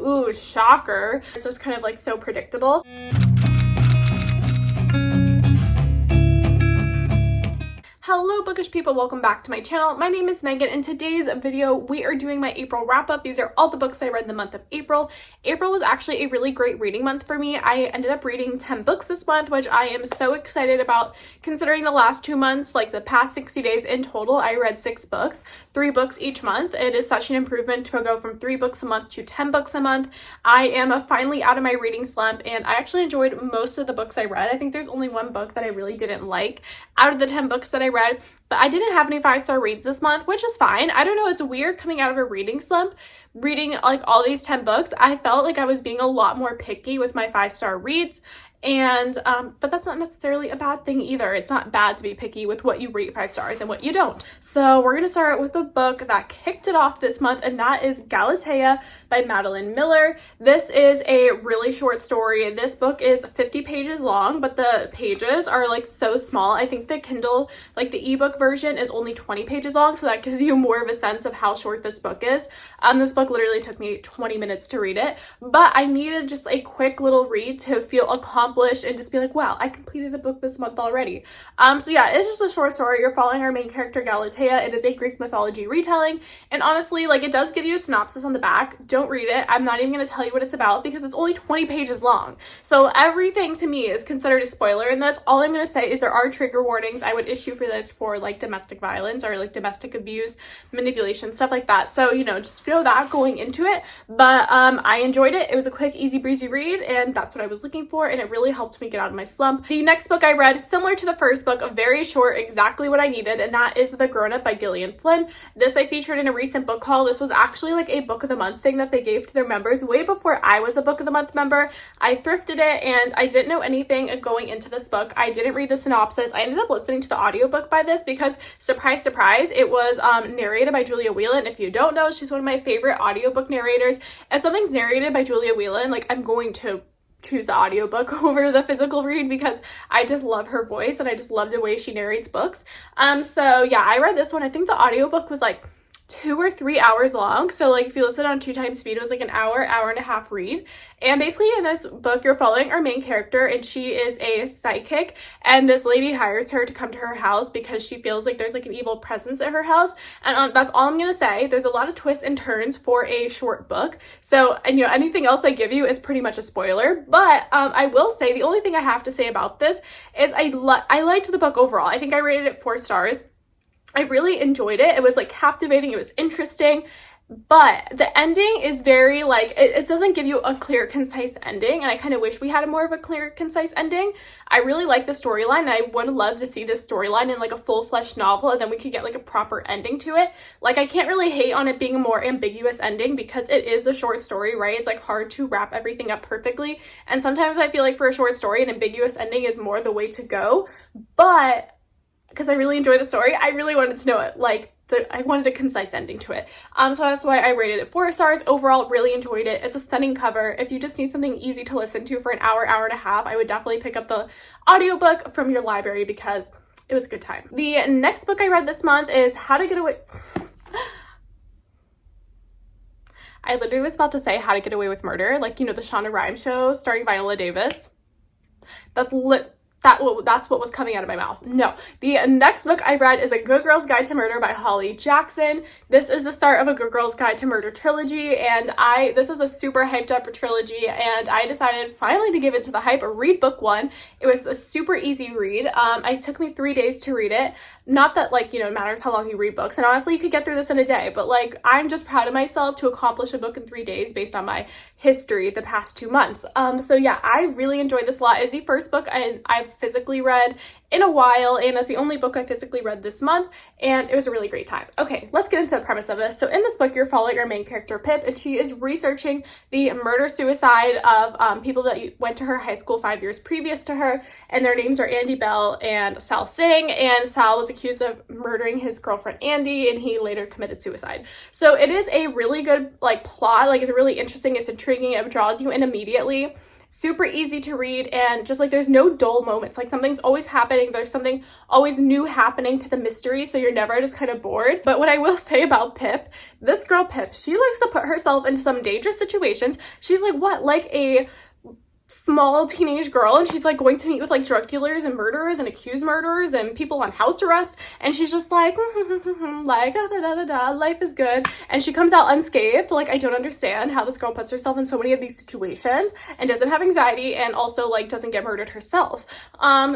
Ooh, shocker. It's just kind of like so predictable. Hello bookish people, welcome back to my channel. My name is Megan. In today's video we are doing my April wrap-up. These are all the books I read in the month of April. April was actually a really great reading month for me. I ended up reading 10 books this month, which I am so excited about considering the last 2 months, like the past 60 days in total, I read 6 books, 3 books each month. It is such an improvement to go from 3 books a month to 10 books a month. I am finally out of my reading slump and I actually enjoyed most of the books I read. I think there's only one book that I really didn't like out of the 10 books that I read. But I didn't have any 5-star reads this month, which is fine. I don't know, it's weird coming out of a reading slump, reading like all these 10 books. I felt like I was being a lot more picky with my 5-star reads. And but that's not necessarily a bad thing either. It's not bad to be picky with what you rate 5 stars and what you don't. So we're gonna start with the book that kicked it off this month, and that is Galatea by Madeline Miller. This is a really short story. This book is 50 pages long, but the pages are like so small. I think the Kindle, like the ebook version, is only 20 pages long, so that gives you more of a sense of how short this book is. This book literally took me 20 minutes to read it, but I needed just a quick little read to feel accomplished and just be like, wow, I completed the book this month already. So yeah, it's just a short story. You're following our main character Galatea. It is a Greek mythology retelling, and honestly, like, it does give you a synopsis on the back. Don't read it. I'm not even going to tell you what it's about because it's only 20 pages long. So everything to me is considered a spoiler in this. All I'm going to say is there are trigger warnings I would issue for this for like domestic violence or like domestic abuse, manipulation, stuff like that. So, you know, just know that going into it. But I enjoyed it. It was a quick, easy breezy read, and that's what I was looking for, and it really helped me get out of my slump. The next book I read, similar to the first book, very short, exactly what I needed, and that is The Grown-Up by Gillian Flynn. This I featured in a recent book haul. This was actually like a book of the month thing that they gave to their members way before I was a book of the month member. I thrifted it and I didn't know anything going into this book. I didn't read the synopsis. I ended up listening to the audiobook by this because, surprise, surprise, it was narrated by Julia Whelan. If you don't know, she's one of my favorite audiobook narrators. If something's narrated by Julia Whelan, like, I'm going to choose the audiobook over the physical read because I just love her voice and I just love the way she narrates books. So yeah, I read this one. I think the audiobook was like 2 or 3 hours long. So like if you listen on 2 times speed, it was like an hour and a half read. And basically in this book, you're following our main character, and she is a psychic, and this lady hires her to come to her house because she feels like there's like an evil presence at her house. And that's all I'm gonna say. There's a lot of twists and turns for a short book. So, and you know, anything else I give you is pretty much a spoiler. But I will say the only thing I have to say about this is I liked the book overall. I think I rated it 4 stars. I really enjoyed it. It was like captivating. It was interesting. But the ending is very like, it doesn't give you a clear, concise ending. And I kind of wish we had a more of a clear, concise ending. I really like the storyline. I would love to see this storyline in like a full-fledged novel, and then we could get like a proper ending to it. Like, I can't really hate on it being a more ambiguous ending because it is a short story, right? It's like hard to wrap everything up perfectly. And sometimes I feel like for a short story, an ambiguous ending is more the way to go. But because I really enjoy the story, I really wanted to know it. Like, I wanted a concise ending to it. So that's why I rated it 4 stars. Overall, really enjoyed it. It's a stunning cover. If you just need something easy to listen to for an hour and a half, I would definitely pick up the audiobook from your library because it was a good time. The next book I read this month is How to Get Away... I literally was about to say How to Get Away with Murder, like, you know, the Shonda Rhimes show starring Viola Davis. That's what was coming out of my mouth. No. The next book I read is A Good Girl's Guide to Murder by Holly Jackson. This is the start of a Good Girl's Guide to Murder trilogy, and this is a super hyped up trilogy, and I decided finally to give it to the hype, read book 1. It was a super easy read. It took me 3 days to read it. Not that, like, you know, it matters how long you read books, and honestly, you could get through this in a day, but like, I'm just proud of myself to accomplish a book in 3 days based on my history the past 2 months. So yeah, I really enjoyed this a lot. It's the first book I've physically read in a while, and it's the only book I physically read this month, and it was a really great time. Okay, let's get into the premise of this. So in this book, you're following our main character, Pip, and she is researching the murder-suicide of people that went to her high school 5 years previous to her, and their names are Andy Bell and Sal Singh, and Sal was accused of murdering his girlfriend Andy, and he later committed suicide. So it is a really good, like, plot. Like, it's really interesting, it's intriguing, it draws you in immediately. super easy to read, and just like there's no dull moments. Like something's always happening, there's something always new happening to the mystery, so you're never just kind of bored. But what I will say about Pip, this girl Pip, she likes to put herself into some dangerous situations. She's like what, like a small teenage girl, and she's like going to meet with like drug dealers and murderers and accused murderers and people on house arrest, and she's just like like da, da, da, da, da, life is good, and she comes out unscathed. Like I don't understand how this girl puts herself in so many of these situations and doesn't have anxiety, and also like doesn't get murdered herself.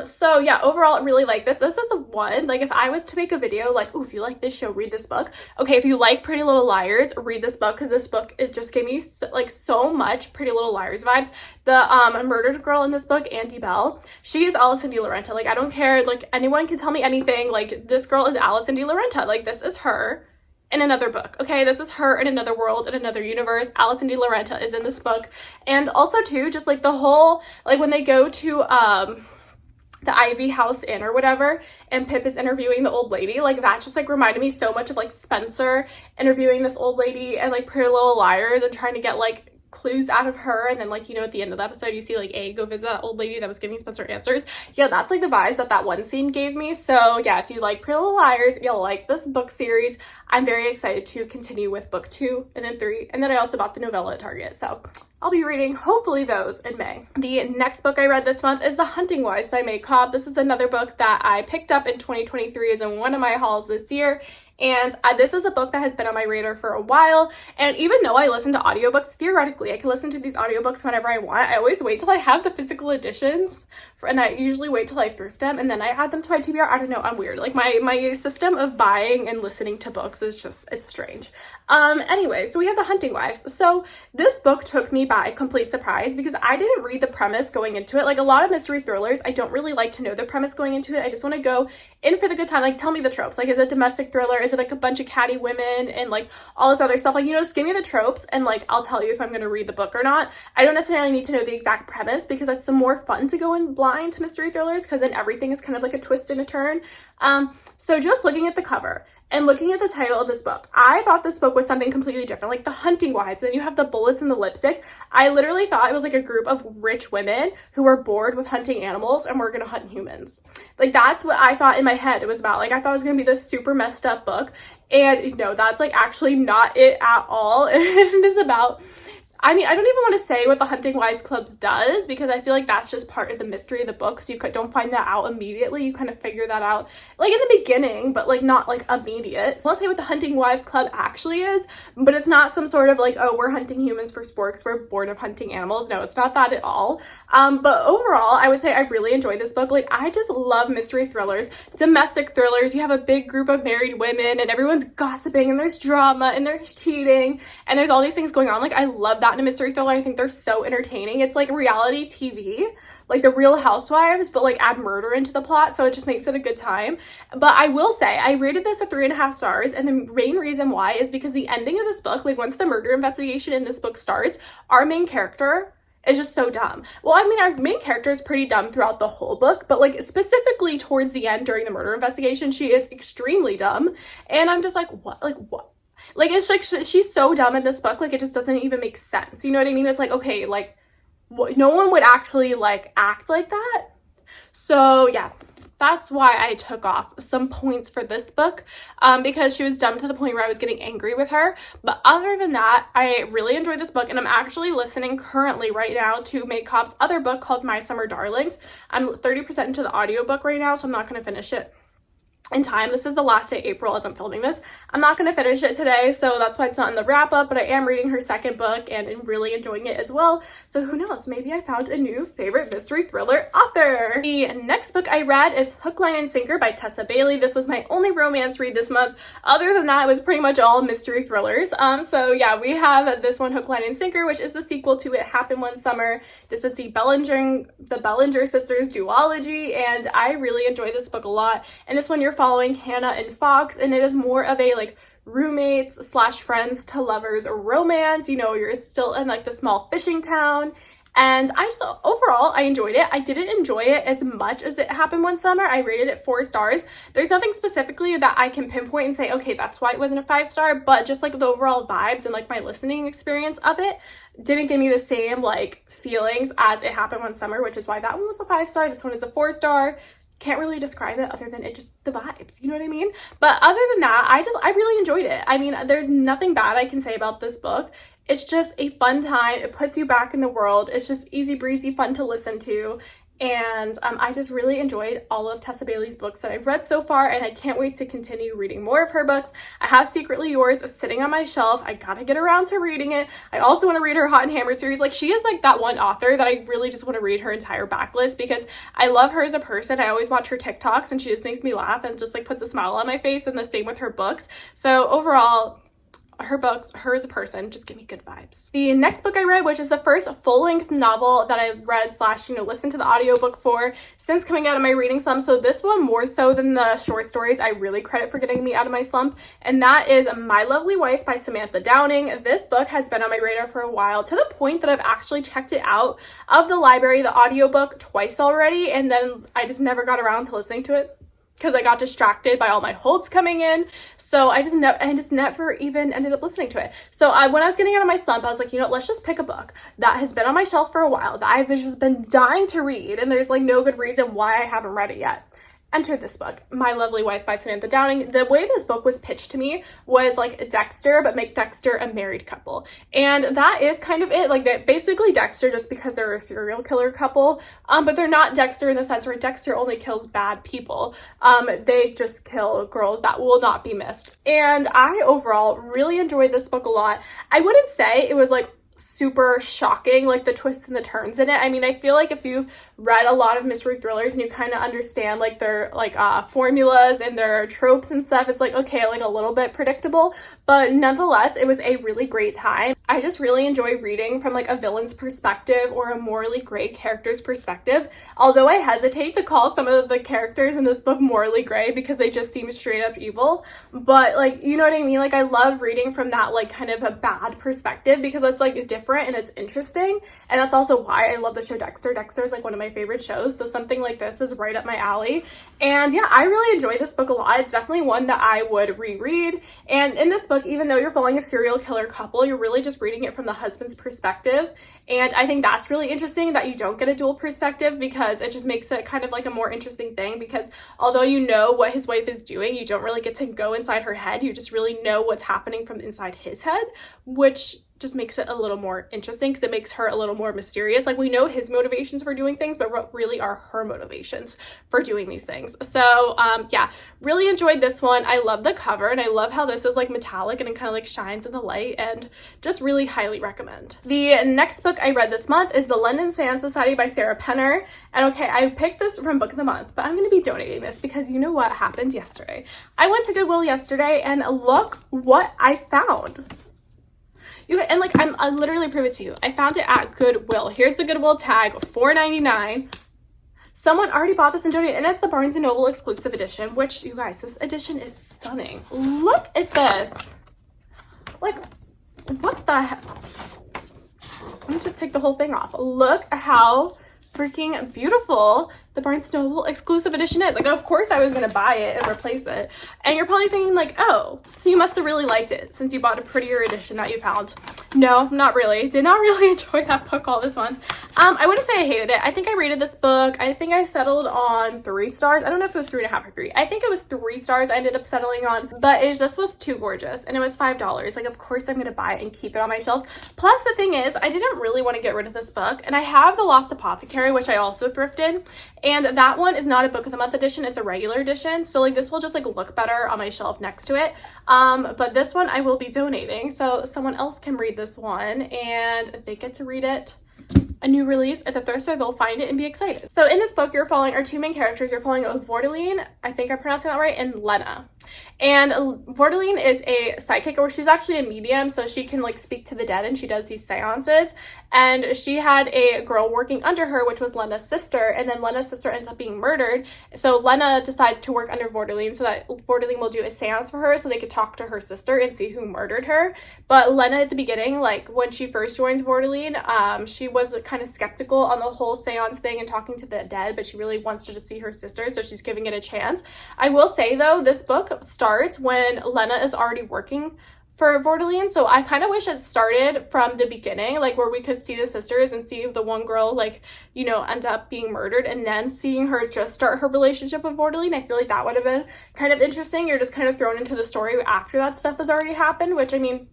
So yeah, overall I really like this. This is a 1. Like if I was to make a video like, oh, if you like this show, read this book. Okay, if you like Pretty Little Liars, read this book, because this book, it just gave me like so much Pretty Little Liars vibes. The murdered girl in this book, Andy Bell, she is Alison DiLaurenta. Like I don't care, like anyone can tell me anything, like this girl is Alison DiLaurenta. Like this is her in another book, okay? This is her in another world, in another universe. Alison DiLaurenta is in this book. And also too, just like the whole, like when they go to the Ivy House Inn or whatever, and Pip is interviewing the old lady, like that just like reminded me so much of like Spencer interviewing this old lady and like Pretty Little Liars, and trying to get like clues out of her, and then like, you know, at the end of the episode you see like A go visit that old lady that was giving Spencer answers. Yeah, that's like the vibes that that one scene gave me. So yeah, if you like Pretty Little Liars, you'll like this book series. I'm very excited to continue with book 2 and then 3, and then I also bought the novella at Target, so I'll be reading hopefully those in May. The next book I read this month is The Hunting Wives by May Cobb. This is another book that I picked up in 2023 as in one of my hauls this year. And this is a book that has been on my radar for a while, and even though I listen to audiobooks, theoretically I can listen to these audiobooks whenever I want. I always wait till I have the physical editions, and I usually wait till I thrift them, and then I add them to my TBR. I don't know, I'm weird. Like my system of buying and listening to books is just, it's strange. Anyway, so we have The Hunting Wives. So this book took me by complete surprise because I didn't read the premise going into it. Like a lot of mystery thrillers, I don't really like to know the premise going into it. I just want to go in for the good time. Like tell me the tropes. Like is it domestic thriller? Is it like a bunch of catty women and like all this other stuff? Like, you know, just give me the tropes and like I'll tell you if I'm going to read the book or not. I don't necessarily need to know the exact premise because that's the more fun to go in blind to mystery thrillers, because then everything is kind of like a twist and a turn. So just looking at the cover and looking at the title of this book, I thought this book was something completely different, like The Hunting Wives. Then you have the bullets and the lipstick. I literally thought it was like a group of rich women who were bored with hunting animals and were gonna hunt humans. Like that's what I thought in my head it was about. Like I thought it was gonna be this super messed up book, and no, that's like actually not it at all. It is about, I mean, I don't even want to say what the Hunting Wives Club does because I feel like that's just part of the mystery of the book, because you don't find that out immediately. You kind of figure that out like in the beginning, but like not like immediate. So I'll say what the Hunting Wives Club actually is, but it's not some sort of like, oh, we're hunting humans for sport because we're bored of hunting animals. No, it's not that at all. But overall, I would say I really enjoyed this book. Like I just love mystery thrillers, domestic thrillers. You have a big group of married women and everyone's gossiping and there's drama and there's cheating and there's all these things going on. Like I love that in a mystery thriller. I think they're so entertaining. It's like reality TV, like the Real Housewives, but like add murder into the plot, so it just makes it a good time. But I will say I rated this at 3.5 stars, and the main reason why is because the ending of this book, like once the murder investigation in this book starts, our main character is just so dumb. Well, I mean, our main character is pretty dumb throughout the whole book, but like specifically towards the end during the murder investigation, she is extremely dumb, and I'm just like, what? Like what? Like it's like she's so dumb in this book, like it just doesn't even make sense. You know what I mean? It's like, okay, like no one would actually like act like that. So yeah, that's why I took off some points for this book, because she was dumb to the point where I was getting angry with her. But other than that, I really enjoyed this book, and I'm actually listening currently right now to May Cobb's other book called My Summer Darlings. I'm 30% into the audiobook right now, so I'm not going to finish it in time. This is the last day of April as I'm filming this. I'm not going to finish it today, so that's why it's not in the wrap up, but I am reading her second book and I'm really enjoying it as well. So who knows, maybe I found a new favorite mystery thriller author. The next book I read is Hook, Line, and Sinker by Tessa Bailey. This was my only romance read this month. Other than that, it was pretty much all mystery thrillers. So yeah, we have this one, Hook, Line, and Sinker, which is the sequel to It Happened One Summer. This is the Bellinger sisters duology, and I really enjoy this book a lot. And this one you're following Hannah and Fox, and it is more of a like roommates slash friends to lovers romance. You know, it's still in like the small fishing town, And I just, overall, I enjoyed it. I didn't enjoy it as much as It Happened One Summer. I rated it 4 stars. There's nothing specifically that I can pinpoint and say, okay, that's why it wasn't a 5-star, but just like the overall vibes and like my listening experience of it didn't give me the same like feelings as It Happened One Summer, which is why that one was a 5-star. This one is a 4-star. Can't really describe it other than it just the vibes, you know what I mean? But other than that, I really enjoyed it. I mean, there's nothing bad I can say about this book. It's just a fun time. It puts you back in the world. It's just easy breezy fun to listen to. And I just really enjoyed all of Tessa Bailey's books that I've read so far, and I can't wait to continue reading more of her books. I have Secretly Yours sitting on my shelf. I gotta get around to reading it. I also want to read her Hot and Hammered series. Like, she is like that one author that I really just want to read her entire backlist because I love her as a person. I always watch her TikToks and she just makes me laugh and just like puts a smile on my face, and the same with her books. So overall, her books, her as a person, just give me good vibes. The next book I read, which is the first full-length novel that I read / listened to the audiobook for since coming out of my reading slump. So this one, more so than the short stories, I really credit for getting me out of my slump, and that is My Lovely Wife by Samantha Downing. This book has been on my radar for a while, to the point that I've actually checked it out of the library, the audiobook, twice already, and then I just never got around to listening to it because I got distracted by all my holds coming in. So I just never even ended up listening to it. So when I was getting out of my slump, I was like, you know what, let's just pick a book that has been on my shelf for a while, that I've just been dying to read, and there's like no good reason why I haven't read it yet. Entered this book, My Lovely Wife by Samantha Downing. The way this book was pitched to me was like Dexter, but make Dexter a married couple. And that is kind of it. Like, that basically Dexter, just because they're a serial killer couple, but they're not Dexter in the sense where Dexter only kills bad people. They just kill girls that will not be missed. And I overall really enjoyed this book a lot. I wouldn't say it was like super shocking, like the twists and the turns in it. I mean, I feel like if you read a lot of mystery thrillers and you kind of understand like their like formulas and their tropes and stuff, it's like, okay, like a little bit predictable, but nonetheless, it was a really great time. I just really enjoy reading from like a villain's perspective or a morally gray character's perspective, although I hesitate to call some of the characters in this book morally gray because they just seem straight up evil. But like, you know what I mean? Like, I love reading from that like kind of a bad perspective because it's like different and it's interesting, and that's also why I love the show Dexter. Dexter is like one of my favorite shows, so something like this is right up my alley. And yeah, I really enjoyed this book a lot. It's definitely one that I would reread. And in this book, even though you're following a serial killer couple, you're really just reading it from the husband's perspective, and I think that's really interesting that you don't get a dual perspective, because it just makes it kind of like a more interesting thing, because although you know what his wife is doing, you don't really get to go inside her head. You just really know what's happening from inside his head, which just makes it a little more interesting because it makes her a little more mysterious. Like, we know his motivations for doing things, but what really are her motivations for doing these things? So yeah, really enjoyed this one. I love the cover, and I love how this is like metallic and it kind of like shines in the light, and just really highly recommend. The next book I read this month is The London Seance Society by Sarah Penner. And okay, I picked this from Book of the Month, but I'm going to be donating this because you know what happened yesterday. I went to Goodwill yesterday, and look what I found. And like, I literally prove it to you. I found it at Goodwill. Here's the Goodwill tag, $4.99. Someone already bought this and donated, and it's the Barnes & Noble exclusive edition, which, you guys, this edition is stunning. Look at this. Like, what the heck? Let me just take the whole thing off. Look how freaking beautiful the Barnes & Noble exclusive edition is. Like, of course I was going to buy it and replace it. And you're probably thinking like, oh, so you must have really liked it since you bought a prettier edition that you found. No, not really. Did not really enjoy that book all this month. I wouldn't say I hated it. I think I rated this book, I think I settled on 3 stars. I don't know if it was 3.5 or 3. I think it was 3 stars I ended up settling on, but it just was too gorgeous, and it was $5. Like, of course I'm going to buy it and keep it on my shelves. Plus, the thing is, I didn't really want to get rid of this book, and I have The Lost Apothecary, which I also thrifted, and that one is not a Book of the Month edition. It's a regular edition, so like this will just like look better on my shelf next to it. But this one I will be donating, so someone else can read this one, and they get to read it, a new release at the thrift store, they'll find it and be excited. So in this book, you're following our 2 main characters. You're following Vordaline, I think I'm pronouncing that right, and Lena. And Vordaline is a psychic, or she's actually a medium, so she can like speak to the dead, and she does these seances. And she had a girl working under her, which was Lena's sister, and then Lena's sister ends up being murdered. So Lena decides to work under Vordaline so that Vordaline will do a seance for her so they could talk to her sister and see who murdered her. But Lena at the beginning, like when she first joins Vordaline, she was kind kind of skeptical on the whole seance thing and talking to the dead, but she really wants to just see her sister, so she's giving it a chance. I will say though, this book starts when Lena is already working for Vordelien, so I kind of wish it started from the beginning, like where we could see the sisters and see the one girl, like, you know, end up being murdered, and then seeing her just start her relationship with Vordelien. I feel like that would have been kind of interesting. You're just kind of thrown into the story after that stuff has already happened, which I mean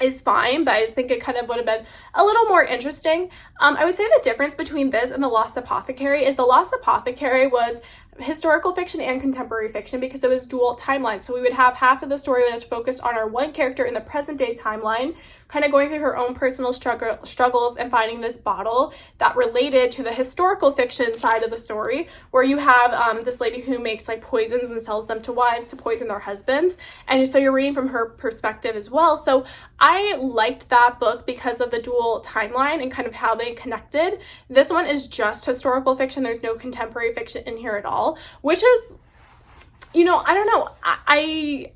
is fine, but I just think it kind of would have been a little more interesting. I would say the difference between this and The Lost Apothecary is The Lost Apothecary was historical fiction and contemporary fiction because it was dual timelines. So we would have half of the story that's focused on our one character in the present day timeline, kind of going through her own personal struggles and finding this bottle that related to the historical fiction side of the story, where you have this lady who makes like poisons and sells them to wives to poison their husbands. And so you're reading from her perspective as well. So I liked that book because of the dual timeline and kind of how they connected. This one is just historical fiction. There's no contemporary fiction in here at all, which is, you know, I don't know. I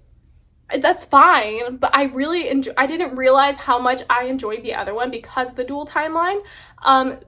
that's fine, but I really I didn't realize how much I enjoyed the other one because of the dual timeline.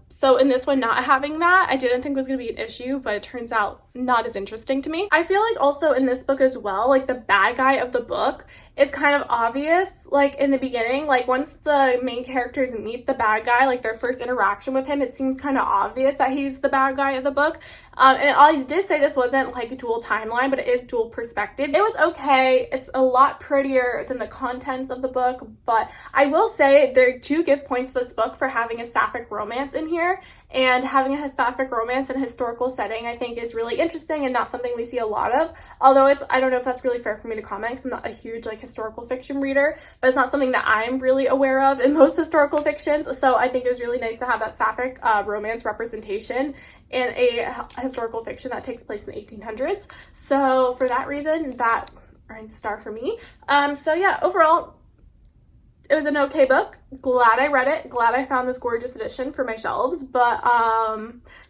So in this one, not having that, I didn't think was going to be an issue, but it turns out not as interesting to me. I feel like also in this book as well, like the bad guy of the book is kind of obvious, like in the beginning, like once the main characters meet the bad guy, like their first interaction with him, it seems kind of obvious that he's the bad guy of the book. And I did say this wasn't like a dual timeline, but it is dual perspective. It was okay. It's a lot prettier than the contents of the book, but I will say there do give points to this book for having a sapphic romance in here. And having a sapphic romance in a historical setting, I think, is really interesting and not something we see a lot of. Although I don't know if that's really fair for me to comment because I'm not a huge like historical fiction reader, but it's not something that I'm really aware of in most historical fictions. So I think it was really nice to have that sapphic romance representation in a historical fiction that takes place in the 1800s. So for that reason, that earns a star for me. So yeah, overall, it was an okay book. Glad I read it. Glad I found this gorgeous edition for my shelves, but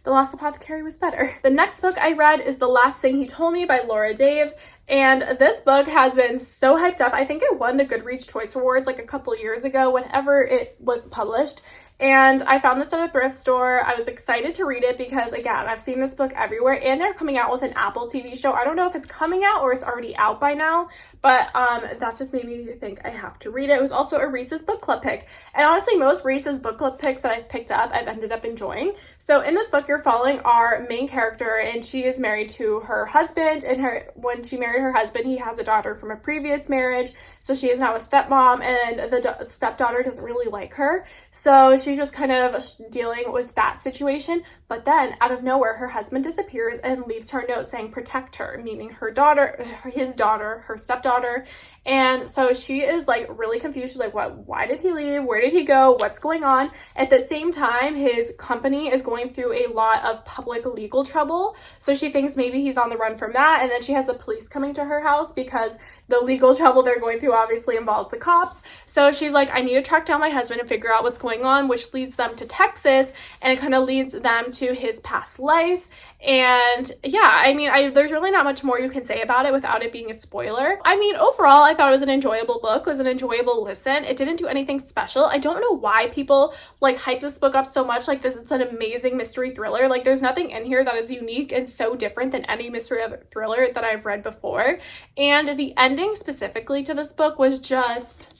The Lost Apothecary was better. The next book I read is The Last Thing He Told Me by Laura Dave. And this book has been so hyped up. I think it won the Goodreads Choice Awards like a couple years ago whenever it was published. And I found this at a thrift store. I was excited to read it because, again, I've seen this book everywhere, and they're coming out with an Apple TV show. I don't know if it's coming out or it's already out by now, but that just made me think I have to read it. It was also a Reese's Book Club pick. And honestly, most Reese's Book Club picks that I've picked up, I've ended up enjoying. So in this book, you're following our main character, and she is married to her husband. And when she married her husband, he has a daughter from a previous marriage. So she is now a stepmom, and the stepdaughter doesn't really like her. So she's just kind of dealing with that situation. But then out of nowhere, her husband disappears and leaves her a note saying protect her, meaning her daughter, his daughter, her stepdaughter. And so she is like really confused. She's like, what? Why did he leave? Where did he go? What's going on? At the same time, his company is going through a lot of public legal trouble. So she thinks maybe he's on the run from that. And then she has the police coming to her house because the legal trouble they're going through obviously involves the cops. So she's like, I need to track down my husband and figure out what's going on, which leads them to Texas, and it kind of leads them to his past life. And yeah, I mean, there's really not much more you can say about it without it being a spoiler. I mean, overall, I thought it was an enjoyable book. It was an enjoyable listen. It didn't do anything special. I don't know why people like hype this book up so much like this. It's an amazing mystery thriller. Like there's nothing in here that is unique and so different than any mystery thriller that I've read before. And the ending specifically to this book was just,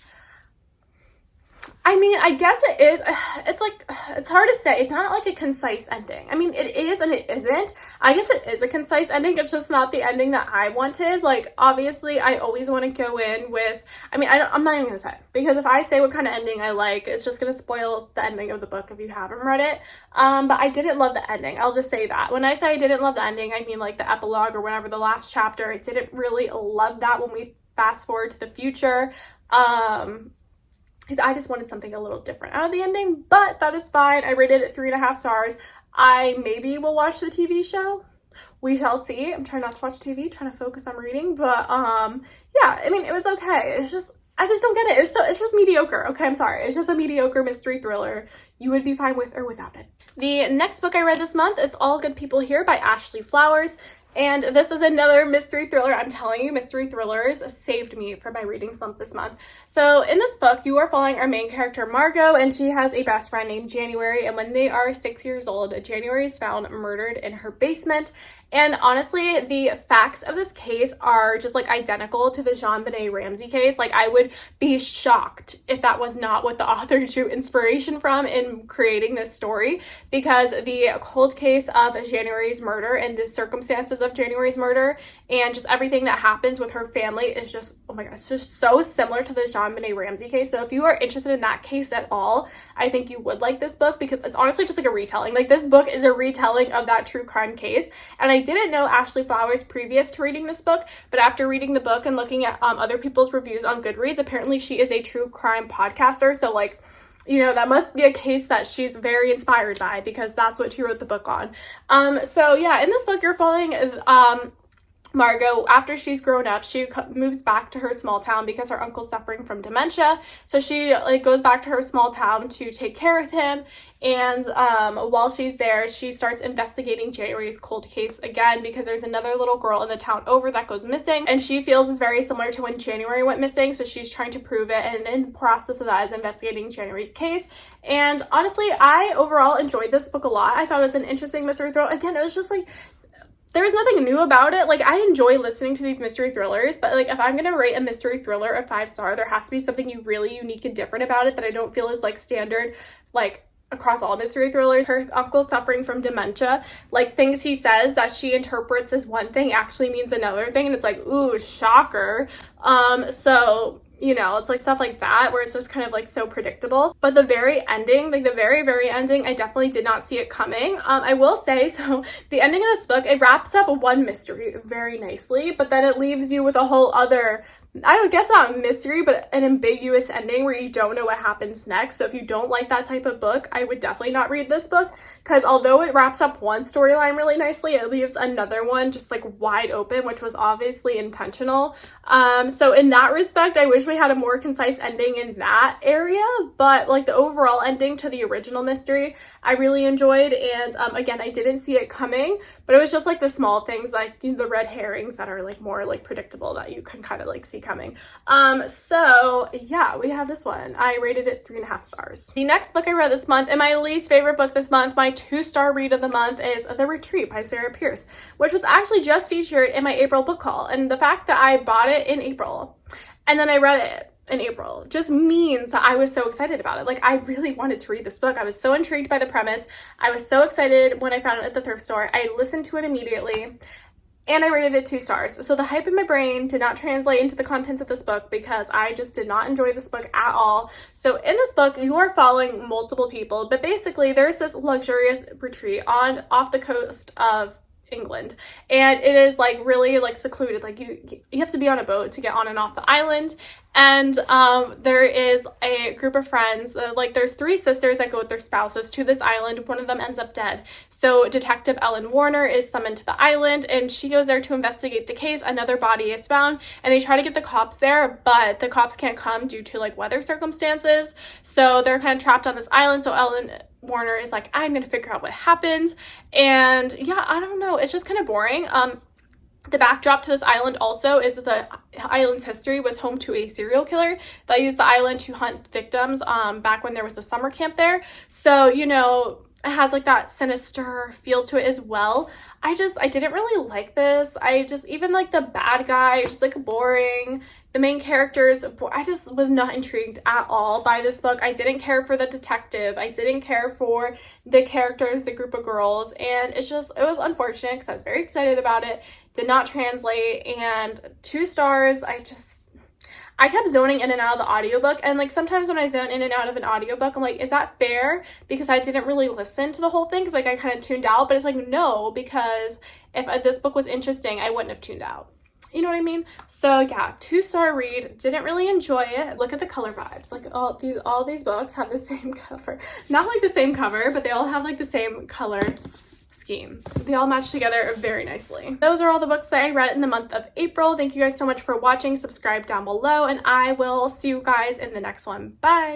I mean, I guess it is. It's like, it's hard to say. It's not like a concise ending. I mean, it is and it isn't. I guess it is a concise ending. It's just not the ending that I wanted. Like, obviously, I always want to go in with, I mean, I'm not even going to say. Because if I say what kind of ending I like, it's just going to spoil the ending of the book if you haven't read it. But I didn't love the ending. I'll just say that. When I say I didn't love the ending, I mean like the epilogue or whatever, the last chapter. I didn't really love that when we fast forward to the future. Because I just wanted something a little different out of the ending, but that is fine. I rated it 3.5 stars. I maybe will watch the TV show. We shall see. I'm trying not to watch TV, trying to focus on reading, but yeah, I mean, it was okay. It's just, I just don't get it. It's just mediocre. Okay, I'm sorry. It's just a mediocre mystery thriller. You would be fine with or without it. The next book I read this month is All Good People Here by Ashley Flowers. And this is another mystery thriller. I'm telling you, mystery thrillers saved me from my reading slump this month. So in this book, you are following our main character, Margot, and she has a best friend named January. And when they are 6 years old, January is found murdered in her basement. And honestly, the facts of this case are just like identical to the JonBenet Ramsey case. Like, I would be shocked if that was not what the author drew inspiration from in creating this story, because the cold case of January's murder and the circumstances of January's murder and just everything that happens with her family is just, oh my gosh, it's just so similar to the JonBenet Ramsey case. So if you are interested in that case at all, I think you would like this book, because it's honestly just like a retelling. Like, this book is a retelling of that true crime case. And I didn't know Ashley Flowers previous to reading this book, but after reading the book and looking at other people's reviews on Goodreads, apparently she is a true crime podcaster. So like, you know, that must be a case that she's very inspired by, because that's what she wrote the book on. So yeah, in this book, you're following Margot. After she's grown up, she moves back to her small town because her uncle's suffering from dementia. So she like goes back to her small town to take care of him. And while she's there, she starts investigating January's cold case again, because there's another little girl in the town over that goes missing, and she feels is very similar to when January went missing. So she's trying to prove it, and in the process of that is investigating January's case. And honestly, I overall enjoyed this book a lot. I thought it was an interesting mystery thriller. Again, it was just like, there's nothing new about it. Like, I enjoy listening to these mystery thrillers, but like, if I'm gonna rate a mystery thriller a 5-star, there has to be something really unique and different about it that I don't feel is like standard, like across all mystery thrillers. Her uncle suffering from dementia, like things he says that she interprets as one thing actually means another thing, and it's like, ooh, shocker. So you know, it's like stuff like that where it's just kind of like so predictable. But the very ending, like the very ending, I definitely did not see it coming. I will say, so the ending of this book, it wraps up one mystery very nicely, but then it leaves you with a whole other, I don't guess not a mystery, but an ambiguous ending where you don't know what happens next. So if you don't like that type of book, I would definitely not read this book, because although it wraps up one storyline really nicely, it leaves another one just like wide open, which was obviously intentional. So in that respect, I wish we had a more concise ending in that area, but like the overall ending to the original mystery, I really enjoyed. And again, I didn't see it coming, but it was just like the small things, like the red herrings that are like more like predictable that you can kind of like see coming. So yeah, we have this one. I rated it 3.5 stars. The next book I read this month, and my least favorite book this month, my 2-star read of the month, is The Retreat by Sarah Pierce, which was actually just featured in my April book haul. And the fact that I bought it in April and then I read it in April just means that I was so excited about it. Like, I really wanted to read this book. I was so intrigued by the premise. I was so excited when I found it at the thrift store. I listened to it immediately, and I rated it 2 stars. So the hype in my brain did not translate into the contents of this book, because I just did not enjoy this book at all. So in this book, you are following multiple people, but basically there's this luxurious retreat off the coast of England, and it is like really like secluded. Like you have to be on a boat to get on and off the island. And there is a group of friends, like there's 3 sisters that go with their spouses to this island. One of them ends up dead. So Detective Ellen Warner is summoned to the island, and she goes there to investigate the case. Another body is found, and they try to get the cops there, but the cops can't come due to like weather circumstances. So they're kind of trapped on this island. So Ellen Warner is like, I'm gonna figure out what happened. And yeah, I don't know, it's just kind of boring. The backdrop to this island also is that the island's history was home to a serial killer that used the island to hunt victims back when there was a summer camp there. So, you know, it has like that sinister feel to it as well. I didn't really like this. Even like the bad guy, just like boring. The main characters, I just was not intrigued at all by this book. I didn't care for the detective. I didn't care for the characters, the group of girls, and it was unfortunate because I was very excited about it. Did not translate, and 2 stars. I kept zoning in and out of the audiobook, and like sometimes when I zone in and out of an audiobook, I'm like, is that fair? Because I didn't really listen to the whole thing, because like I kind of tuned out. But it's like, no, because if this book was interesting, I wouldn't have tuned out. You know what I mean? So yeah, 2-star read. Didn't really enjoy it. Look at the color vibes. Like all these books have the same cover. Not like the same cover, but they all have like the same color scheme. They all match together very nicely. Those are all the books that I read in the month of April. Thank you guys so much for watching. Subscribe down below, and I will see you guys in the next one. Bye!